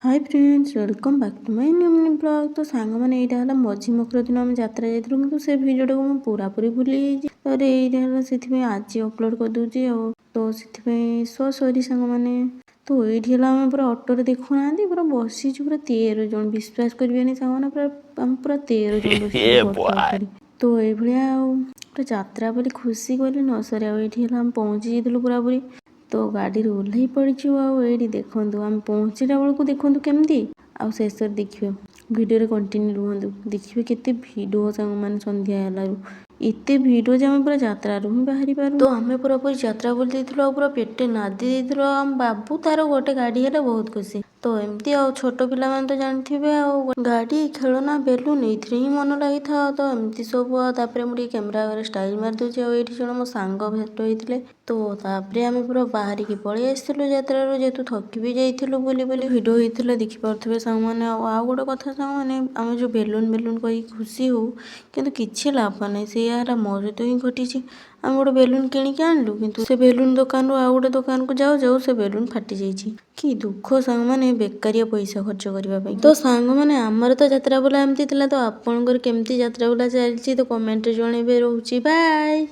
Hi friends welcome back to my new mini blog. तो song मैंने यहाँ है मझी मकर दिन आम यात्रा जाइलु कि से भिडियो को पूरा पूरी भूली जाइए यहाँ से आज अपलोड कर दूची तो सो सॉरी सांग मैंने। तो ये आम पूरा ऑटो देखुना पूरा बसी पूरा 13 जन विश्वास करेंगे सांग मैंने पूरा 13 जन बस ऑटो तो ये पूरा यात्रा बोली खुशी कहली न सर ये आम पहुँची जाइलु पूरा पूरी। तो गाड़ी ओह्ल पड़चु आईटी देखु आम पहुँचला बेलू देखु केमती आउ शेष देखिए भिडियो कंटिन्यू रुहतु देखिए केते भिड़ सांग मैंने संध्या है एते भिड़ जे आम पूरा यात्रा ही बाहरी पार। तो आम पूरा पूरी यात्रा बोली पूरा पेटे नादी आम बाबू तार गोटे गाड़ी है बहुत खुशी। तो एमती छोट पिला मान तो जानते गाड़ी खेलना बेलून ये ही मन लगी था। तो एमती सब मुझे कैमेरा स्टाइल मार दूसरी ये जन मो सांग भेट होते तो आम पूरा बाहर की पलि आसलु यात्रा जेहेतु थकी भी जाइलु बुली भिड होता देखिपे सांग मैंने। आउ गोटे कथा सांग मैंने आम जो बेलून बेलून कही खुशी हो कि किसी लाभ ना से मोर सहित ही घटी। आम गोटे बेलून किणिक आणलु किंतु से बेलून दुकान आउ गोटे दुकान को जाऊ जाऊ से बेलून फाटी जाइए कि दुख सांग मैंने बेकारिया पैसा खर्च करने। तो सांग मैंने आमर तो यात्रा बुला एमती तो आपणकर केमती यात्रा बुला चलती तो कमेंट जनइबे। रोची बाय।